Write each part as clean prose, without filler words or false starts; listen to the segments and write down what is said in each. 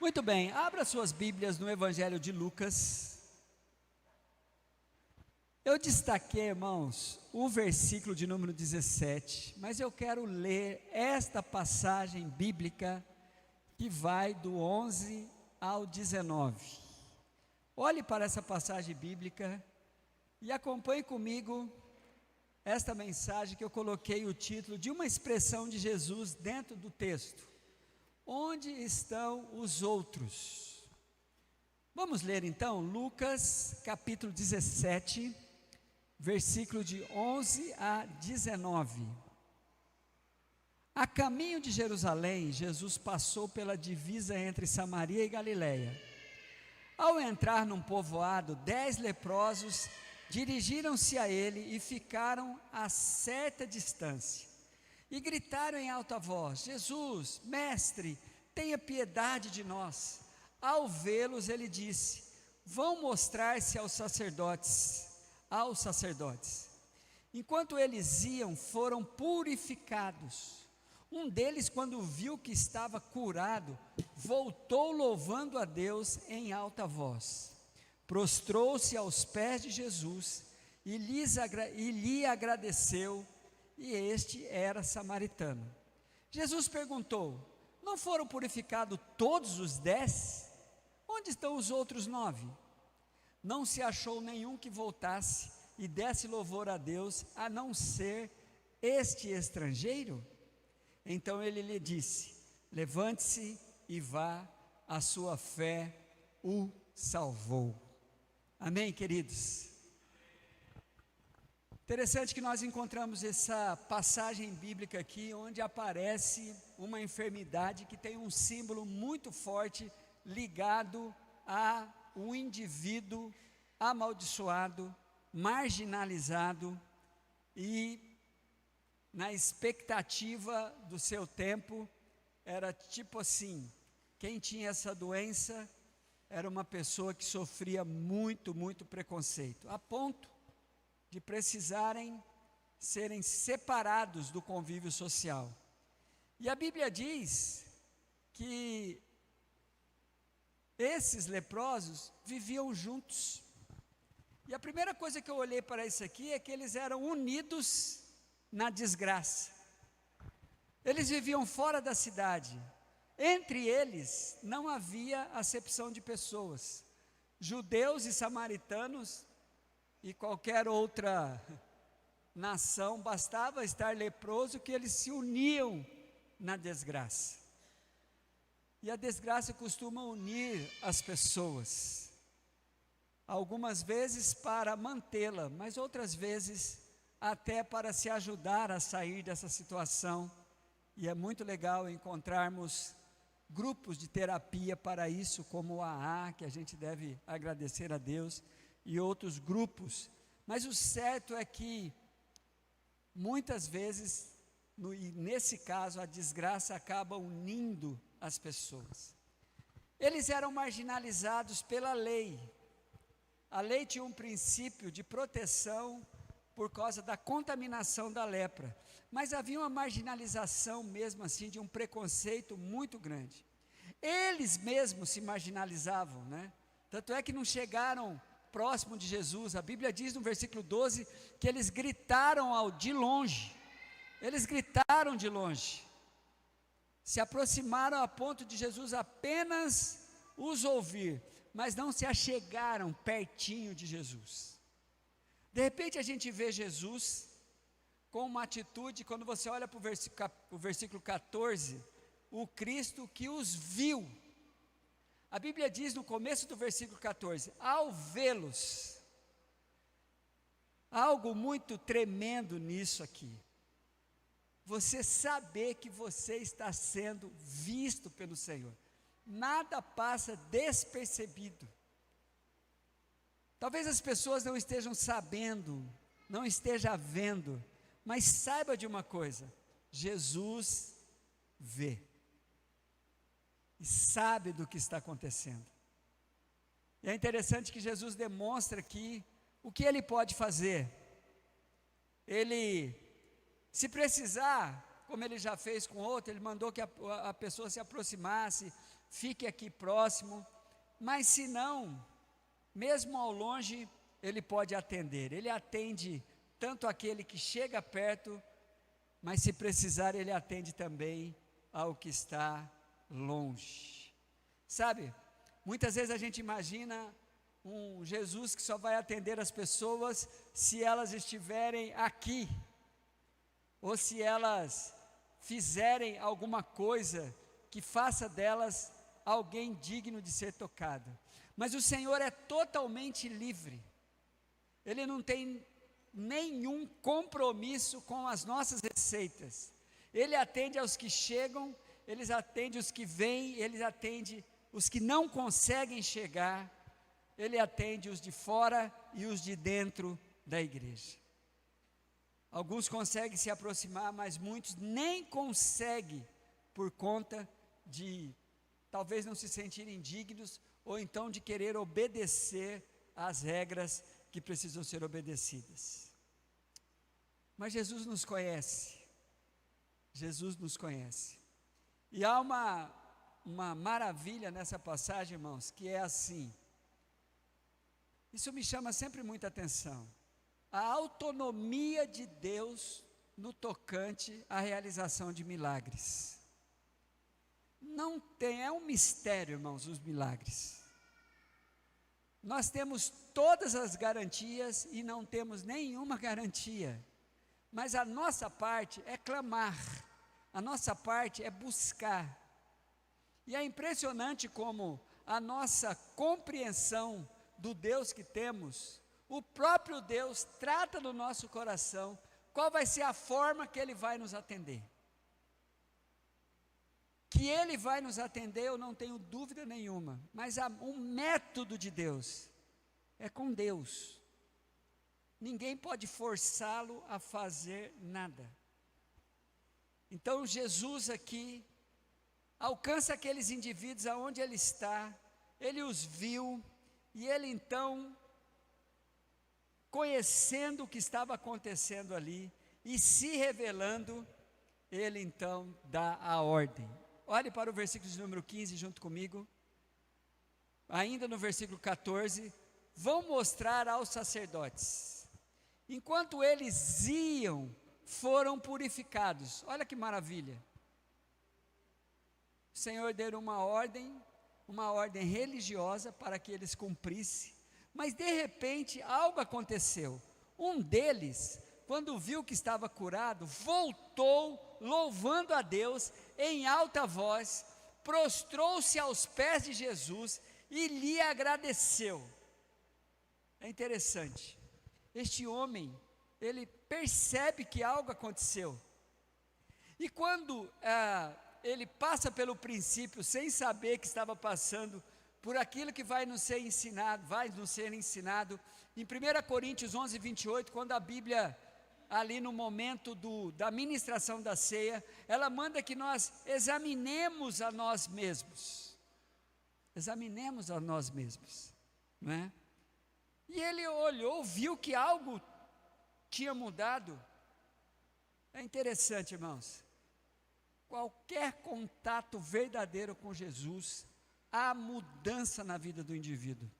Muito bem, abra suas Bíblias no Evangelho de Lucas. Eu destaquei, irmãos, o versículo de número 17, mas eu quero ler esta passagem bíblica que vai do 11 ao 19. Olhe para essa passagem bíblica e acompanhe comigo esta mensagem que eu coloquei o título de uma expressão de Jesus dentro do texto. Onde estão os outros? Vamos ler então Lucas capítulo 17, versículo de 11 a 19. A caminho de Jerusalém, Jesus passou pela divisa entre Samaria e Galiléia. Ao entrar num povoado, 10 leprosos dirigiram-se a ele e ficaram a certa distância. E gritaram em alta voz: Jesus, mestre, tenha piedade de nós. Ao vê-los, ele disse: vão mostrar-se aos sacerdotes. Enquanto eles iam, foram purificados. Um deles, quando viu que estava curado, voltou louvando a Deus em alta voz. Prostrou-se aos pés de Jesus e lhe agradeceu. E este era samaritano. Jesus perguntou: não foram purificados todos os 10? Onde estão os outros 9? Não se achou nenhum que voltasse e desse louvor a Deus, a não ser este estrangeiro? Então ele lhe disse: levante-se e vá, a sua fé o salvou. Amém, queridos? Interessante que nós encontramos essa passagem bíblica aqui, onde aparece uma enfermidade que tem um símbolo muito forte ligado a um indivíduo amaldiçoado, marginalizado e na expectativa do seu tempo, era tipo assim, quem tinha essa doença era uma pessoa que sofria muito preconceito, a ponto de precisarem serem separados do convívio social. E a Bíblia diz que esses leprosos viviam juntos. E a primeira coisa que eu olhei para isso aqui é que eles eram unidos na desgraça. Eles viviam fora da cidade. Entre eles não havia acepção de pessoas. Judeus e samaritanos e qualquer outra nação, bastava estar leproso que eles se uniam na desgraça. E a desgraça costuma unir as pessoas, algumas vezes para mantê-la, mas outras vezes até para se ajudar a sair dessa situação. E é muito legal encontrarmos grupos de terapia para isso, como o AA, que a gente deve agradecer a Deus, e outros grupos. Mas o certo é que muitas vezes, e nesse caso, a desgraça acaba unindo as pessoas. Eles eram marginalizados pela lei. A lei tinha um princípio de proteção por causa da contaminação da lepra, mas havia uma marginalização mesmo assim, de um preconceito muito grande. Eles mesmos se marginalizavam, né? Tanto é que não chegaram próximo de Jesus. A Bíblia diz no versículo 12 que eles gritaram de longe. Eles gritaram de longe, se aproximaram a ponto de Jesus apenas os ouvir, mas não se achegaram pertinho de Jesus. De repente a gente vê Jesus com uma atitude, quando você olha para o versículo 14, o Cristo que os viu. A Bíblia diz no começo do versículo 14, ao vê-los, algo muito tremendo nisso aqui, você saber que você está sendo visto pelo Senhor, nada passa despercebido. Talvez as pessoas não estejam sabendo, não estejam vendo, mas saiba de uma coisa: Jesus vê e sabe do que está acontecendo. E é interessante que Jesus demonstra aqui o que ele pode fazer. Ele, se precisar, como ele já fez com outro, ele mandou que a pessoa se aproximasse, fique aqui próximo, mas se não, mesmo ao longe, ele pode atender. Ele atende tanto aquele que chega perto, mas se precisar, ele atende também ao que está longe. Sabe, muitas vezes a gente imagina um Jesus que só vai atender as pessoas se elas estiverem aqui, ou se elas fizerem alguma coisa que faça delas alguém digno de ser tocado. Mas o Senhor é totalmente livre, Ele não tem nenhum compromisso com as nossas receitas. Ele atende aos que chegam, Ele atende os que vêm, Ele atende os que não conseguem chegar, Ele atende os de fora e os de dentro da igreja. Alguns conseguem se aproximar, mas muitos nem conseguem por conta de talvez não se sentirem dignos, ou então de querer obedecer às regras que precisam ser obedecidas. Mas Jesus nos conhece, Jesus nos conhece. E há uma maravilha nessa passagem, irmãos, que é assim, isso me chama sempre muita atenção, a autonomia de Deus no tocante à realização de milagres. Não tem, é um mistério, irmãos, os milagres. Nós temos todas as garantias e não temos nenhuma garantia, mas a nossa parte é clamar, a nossa parte é buscar. E é impressionante como a nossa compreensão do Deus que temos, o próprio Deus trata no nosso coração qual vai ser a forma que Ele vai nos atender. Que Ele vai nos atender, eu não tenho dúvida nenhuma, mas o método de Deus é com Deus. Ninguém pode forçá-lo a fazer nada. Então Jesus aqui alcança aqueles indivíduos aonde Ele está, Ele os viu, e Ele então, conhecendo o que estava acontecendo ali, e se revelando, Ele então dá a ordem. Olhe para o versículo de número 15 junto comigo, ainda no versículo 14, vão mostrar aos sacerdotes, enquanto eles iam, foram purificados. Olha que maravilha, o Senhor deu uma ordem religiosa para que eles cumprissem, mas de repente algo aconteceu. Um deles, quando viu que estava curado, voltou louvando a Deus em alta voz, prostrou-se aos pés de Jesus e lhe agradeceu. É interessante, este homem, ele percebe que algo aconteceu, e quando ele passa pelo princípio, sem saber que estava passando por aquilo que vai nos ser ensinado, em 1 Coríntios 11, 28, quando a Bíblia, ali no momento da ministração da ceia, ela manda que nós examinemos a nós mesmos, não é? E ele olhou, viu que algo tinha mudado. É interessante, irmãos, qualquer contato verdadeiro com Jesus, há mudança na vida do indivíduo.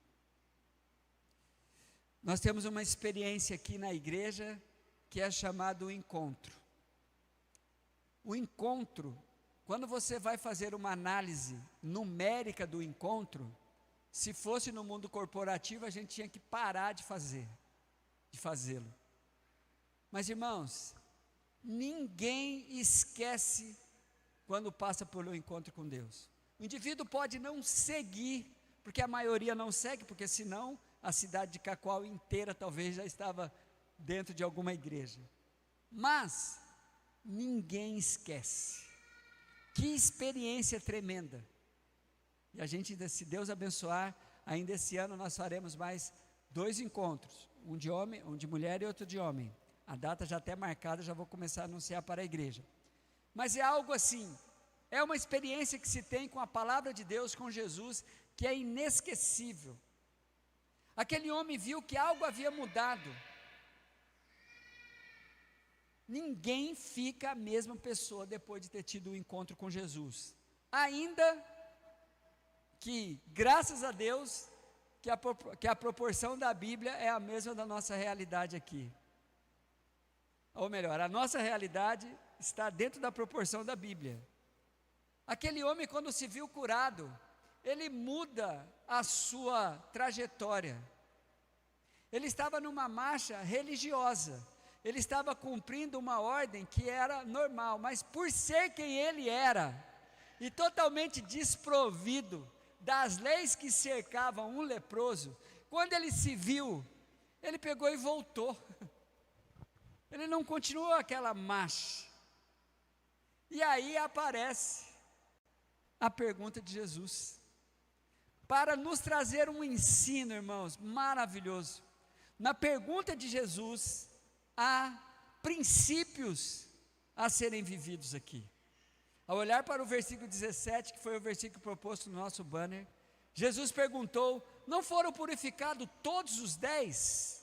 Nós temos uma experiência aqui na igreja, que é chamado encontro. O encontro, quando você vai fazer uma análise numérica do encontro, se fosse no mundo corporativo, a gente tinha que parar de fazê-lo. Mas, irmãos, ninguém esquece quando passa por um encontro com Deus. O indivíduo pode não seguir, porque a maioria não segue, porque senão a cidade de Cacoal inteira talvez já estava dentro de alguma igreja. Mas ninguém esquece. Que experiência tremenda. E a gente, se Deus abençoar, ainda esse ano nós faremos mais 2 encontros, um de homem, um de mulher e outro de homem. A data já até marcada, já vou começar a anunciar para a igreja. Mas é algo assim, é uma experiência que se tem com a palavra de Deus, com Jesus, que é inesquecível. Aquele homem viu que algo havia mudado. Ninguém fica a mesma pessoa depois de ter tido um encontro com Jesus. Ainda que, graças a Deus, que a proporção da Bíblia é a mesma da nossa realidade aqui. Ou melhor, a nossa realidade está dentro da proporção da Bíblia. Aquele homem, quando se viu curado, ele muda a sua trajetória. Ele estava numa marcha religiosa, ele estava cumprindo uma ordem que era normal, mas por ser quem ele era, e totalmente desprovido das leis que cercavam um leproso, quando ele se viu, ele pegou e voltou. Ele não continuou aquela marcha. E aí aparece a pergunta de Jesus, para nos trazer um ensino, irmãos, maravilhoso. Na pergunta de Jesus, há princípios a serem vividos aqui. Ao olhar para o versículo 17, que foi o versículo proposto no nosso banner, Jesus perguntou: não foram purificados todos os 10?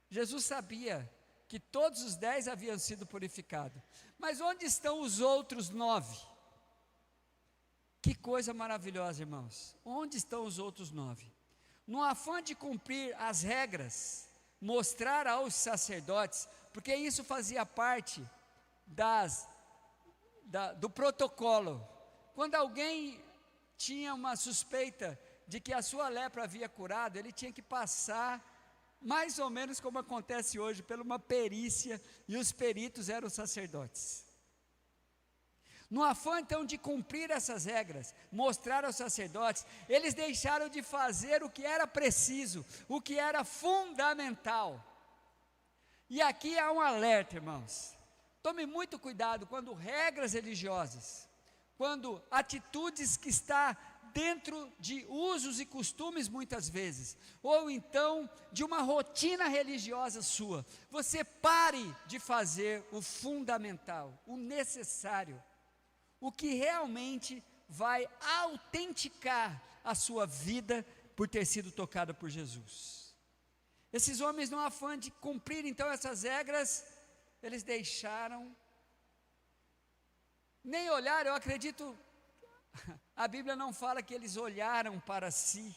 Jesus sabia que todos os 10 haviam sido purificados, mas onde estão os outros 9? Que coisa maravilhosa, irmãos. Onde estão os outros 9? No afã de cumprir as regras, mostrar aos sacerdotes, porque isso fazia parte do protocolo. Quando alguém tinha uma suspeita de que a sua lepra havia curado, ele tinha que passar, mais ou menos como acontece hoje, por uma perícia, e os peritos eram os sacerdotes. No afã então de cumprir essas regras, mostrar aos sacerdotes, eles deixaram de fazer o que era preciso, o que era fundamental. E aqui há um alerta, irmãos. Tome muito cuidado quando regras religiosas, quando atitudes que está dentro de usos e costumes muitas vezes, ou então de uma rotina religiosa sua, você pare de fazer o fundamental, o necessário, o que realmente vai autenticar a sua vida por ter sido tocada por Jesus. Esses homens, no afã de cumprir então essas regras, eles deixaram, nem olharam. Eu acredito, a Bíblia não fala que eles olharam para si.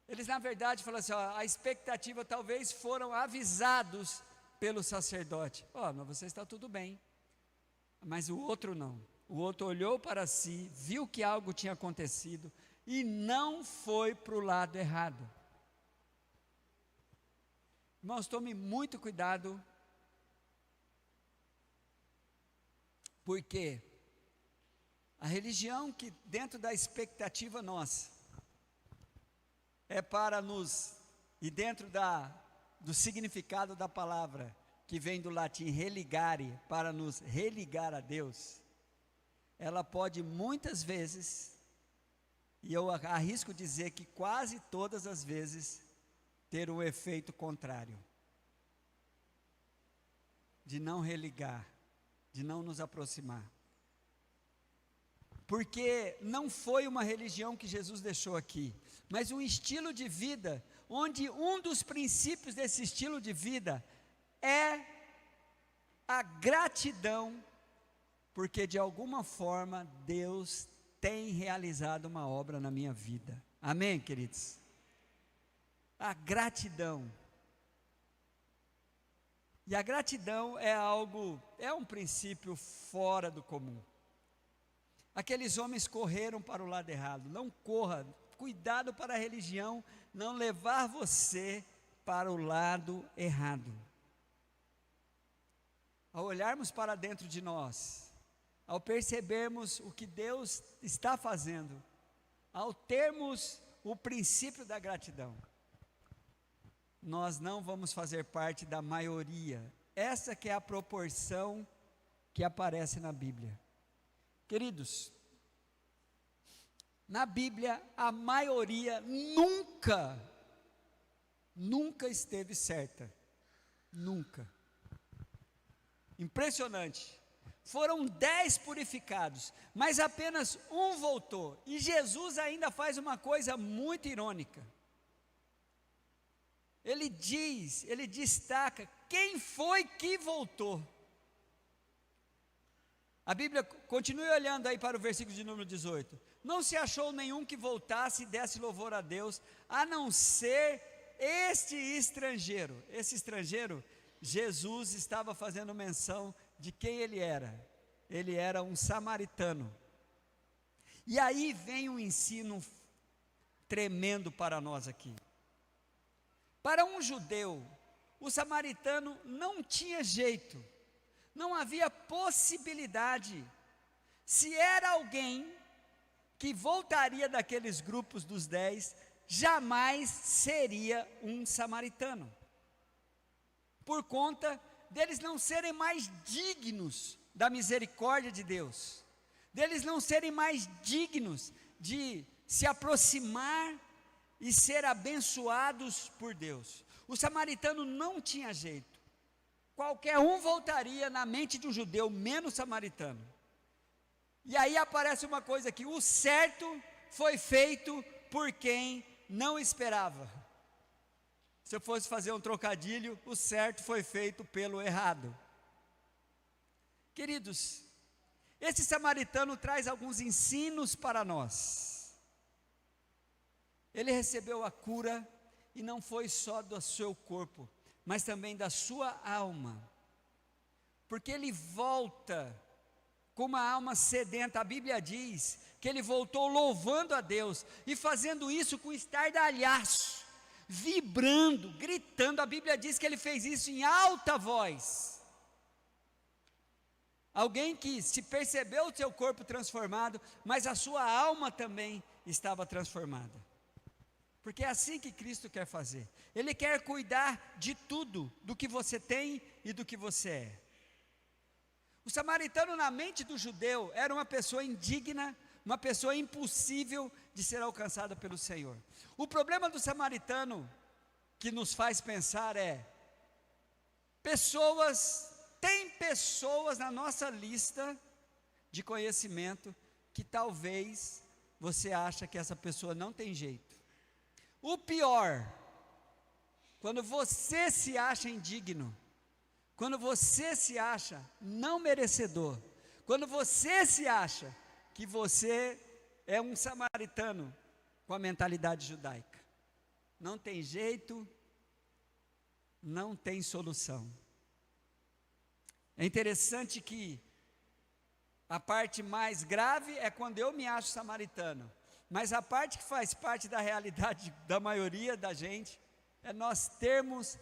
Eles na verdade falam assim, ó, a expectativa talvez foram avisados pelo sacerdote. Ó, mas você está tudo bem. Mas o outro não. O outro olhou para si, viu que algo tinha acontecido e não foi para o lado errado. Irmãos, tome muito cuidado, porque a religião que dentro da expectativa nossa é para nos, e dentro do significado da palavra, que vem do latim religare, para nos religar a Deus, ela pode muitas vezes, e eu arrisco dizer que quase todas as vezes, ter um efeito contrário, de não religar, de não nos aproximar, porque não foi uma religião que Jesus deixou aqui, mas um estilo de vida, onde um dos princípios desse estilo de vida é a gratidão, porque de alguma forma Deus tem realizado uma obra na minha vida. Amém, queridos? A gratidão. E a gratidão é um princípio fora do comum. Aqueles homens correram para o lado errado. Não corra, cuidado para a religião não levar você para o lado errado. Ao olharmos para dentro de nós, ao percebermos o que Deus está fazendo, ao termos o princípio da gratidão, nós não vamos fazer parte da maioria. Essa que é a proporção que aparece na Bíblia. Queridos, na Bíblia a maioria nunca esteve certa. Nunca. Impressionante. Foram 10 purificados, mas apenas um voltou. E Jesus ainda faz uma coisa muito irônica. Ele destaca quem foi que voltou. A Bíblia, continue olhando aí para o versículo de número 18. Não se achou nenhum que voltasse e desse louvor a Deus, a não ser este estrangeiro. Esse estrangeiro, Jesus estava fazendo menção de quem ele era. Ele era um samaritano. E aí vem um ensino tremendo para nós aqui. Para um judeu, o samaritano não tinha jeito, não havia possibilidade. Se era alguém que voltaria daqueles grupos dos 10, jamais seria um samaritano, por conta deles não serem mais dignos da misericórdia de Deus, deles não serem mais dignos de se aproximar e ser abençoados por Deus. O samaritano não tinha jeito, qualquer um voltaria na mente de um judeu, menos samaritano. E aí aparece uma coisa aqui: o certo foi feito por quem não esperava. Se eu fosse fazer um trocadilho, o certo foi feito pelo errado. Queridos, esse samaritano traz alguns ensinos para nós. Ele recebeu a cura, e não foi só do seu corpo, mas também da sua alma, porque ele volta com uma alma sedenta. A Bíblia diz que ele voltou louvando a Deus, e fazendo isso com estardalhaço, vibrando, gritando. A Bíblia diz que ele fez isso em alta voz. Alguém que se percebeu o seu corpo transformado, mas a sua alma também estava transformada. Porque é assim que Cristo quer fazer. Ele quer cuidar de tudo, do que você tem e do que você é. O samaritano, na mente do judeu, era uma pessoa indigna, uma pessoa impossível de ser alcançada pelo Senhor. O problema do samaritano, que nos faz pensar, tem pessoas na nossa lista de conhecimento, que talvez você acha que essa pessoa não tem jeito. O pior, quando você se acha indigno, quando você se acha não merecedor, quando você se acha que você é um samaritano com a mentalidade judaica, não tem jeito, não tem solução. É interessante que a parte mais grave é quando eu me acho samaritano, mas a parte que faz parte da realidade da maioria da gente é nós termos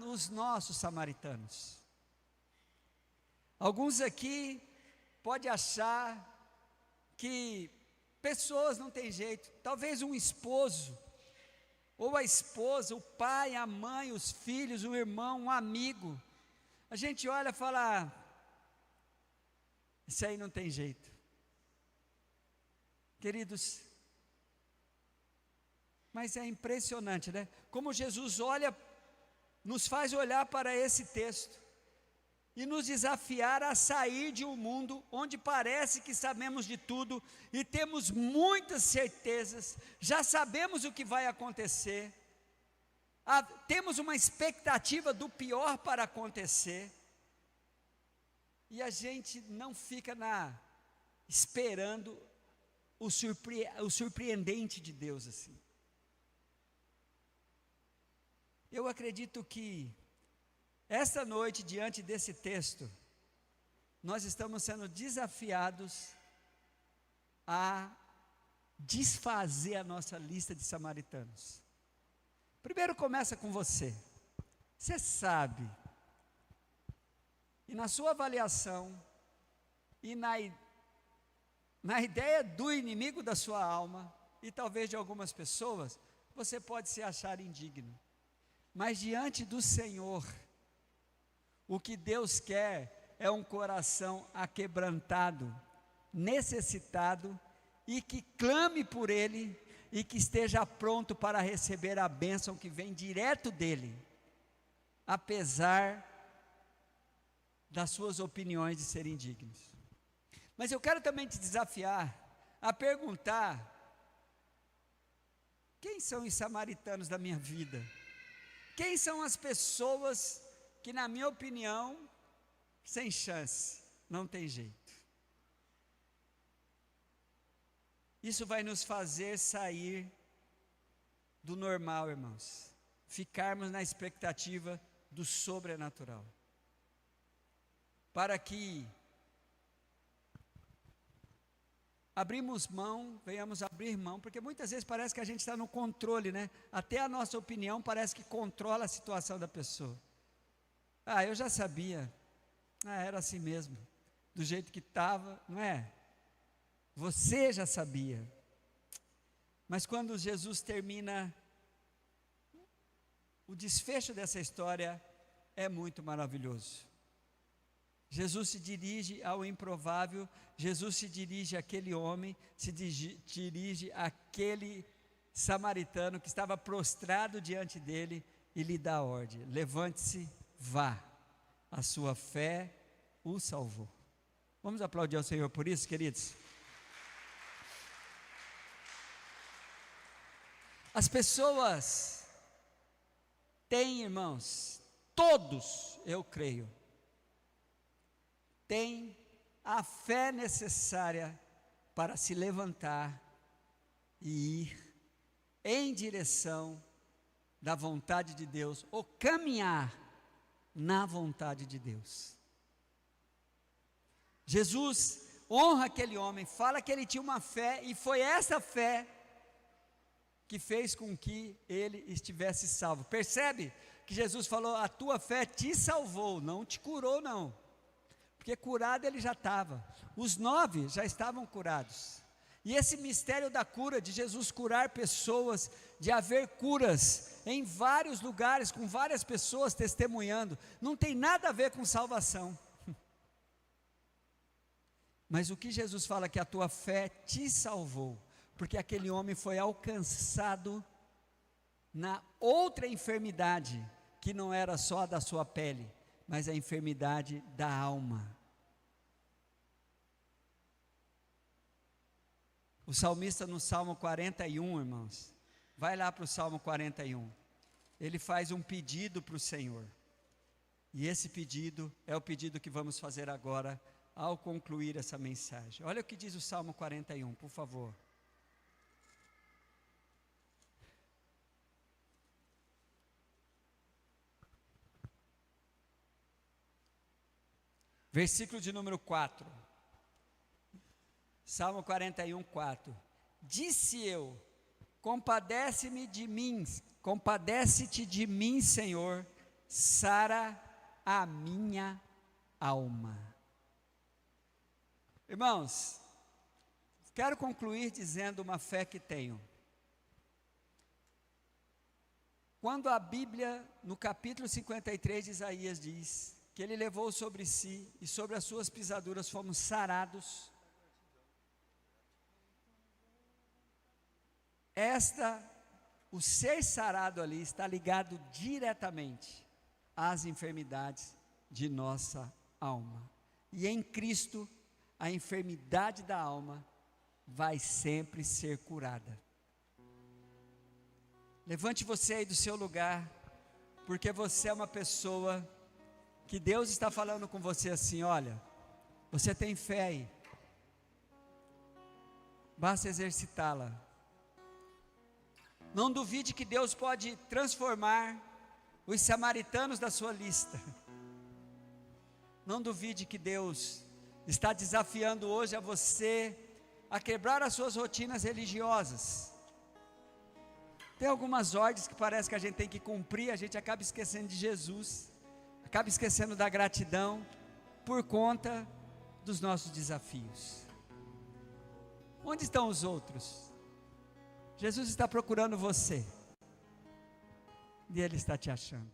os nossos samaritanos. Alguns aqui podem achar que pessoas não têm jeito, talvez um esposo, ou a esposa, o pai, a mãe, os filhos, o irmão, um amigo. A gente olha e fala: isso aí não tem jeito. Queridos, mas é impressionante, né? Como Jesus nos faz olhar para esse texto e nos desafiar a sair de um mundo onde parece que sabemos de tudo e temos muitas certezas, já sabemos o que vai acontecer, temos uma expectativa do pior para acontecer, e a gente não fica esperando o surpreendente de Deus assim. Eu acredito que esta noite, diante desse texto, nós estamos sendo desafiados a desfazer a nossa lista de samaritanos. Primeiro começa com você. Você sabe, e na sua avaliação, e na ideia do inimigo da sua alma, e talvez de algumas pessoas, você pode se achar indigno. Mas diante do Senhor, o que Deus quer é um coração aquebrantado, necessitado, e que clame por Ele, e que esteja pronto para receber a bênção que vem direto dEle, apesar das suas opiniões de serem dignos. Mas eu quero também te desafiar a perguntar: quem são os samaritanos da minha vida? Quem são as pessoas que, na minha opinião, sem chance, não tem jeito? isso vai nos fazer sair do normal, irmãos. Ficarmos na expectativa do sobrenatural. Para que venhamos abrir mão, porque muitas vezes parece que a gente está no controle, né? Até a nossa opinião parece que controla a situação da pessoa. Eu já sabia. Era assim mesmo, do jeito que estava, não é? Você já sabia. Mas quando Jesus termina, o desfecho dessa história é muito maravilhoso. Jesus se dirige ao improvável, Jesus se dirige àquele homem, se dirige àquele samaritano que estava prostrado diante dele e lhe dá a ordem: levante-se, vá, a sua fé o salvou. Vamos aplaudir ao Senhor por isso, queridos? As pessoas têm, irmãos, todos, eu creio, têm a fé necessária para se levantar e ir em direção da vontade de Deus, ou caminhar na vontade de Deus. Jesus honra aquele homem, fala que ele tinha uma fé, e foi essa fé que fez com que ele estivesse salvo. Percebe que Jesus falou: a tua fé te salvou, não te curou não, porque curado ele já estava, os 9 já estavam curados. E esse mistério da cura, de Jesus curar pessoas, de haver curas em vários lugares, com várias pessoas testemunhando, não tem nada a ver com salvação. Mas o que Jesus fala, que a tua fé te salvou, porque aquele homem foi alcançado na outra enfermidade, que não era só a da sua pele, mas a enfermidade da alma. O salmista no Salmo 41, irmãos, vai lá para o Salmo 41, ele faz um pedido para o Senhor, e esse pedido é o pedido que vamos fazer agora, ao concluir essa mensagem. Olha o que diz o Salmo 41, por favor. Versículo de número 4. Salmo 41, 4. Disse eu: compadece-me de mim, compadece-te de mim, Senhor, sara a minha alma. Irmãos, quero concluir dizendo uma fé que tenho. Quando a Bíblia, no capítulo 53 de Isaías, diz que ele levou sobre si e sobre as suas pisaduras fomos sarados, o ser sarado ali está ligado diretamente às enfermidades de nossa alma. E em Cristo, a enfermidade da alma vai sempre ser curada. Levante você aí do seu lugar, porque você é uma pessoa que Deus está falando com você assim: olha, você tem fé aí, basta exercitá-la. Não duvide que Deus pode transformar os samaritanos da sua lista. Não duvide que Deus está desafiando hoje a você a quebrar as suas rotinas religiosas. Tem algumas ordens que parece que a gente tem que cumprir, a gente acaba esquecendo de Jesus, acaba esquecendo da gratidão por conta dos nossos desafios. Onde estão os outros? Jesus está procurando você, e Ele está te achando.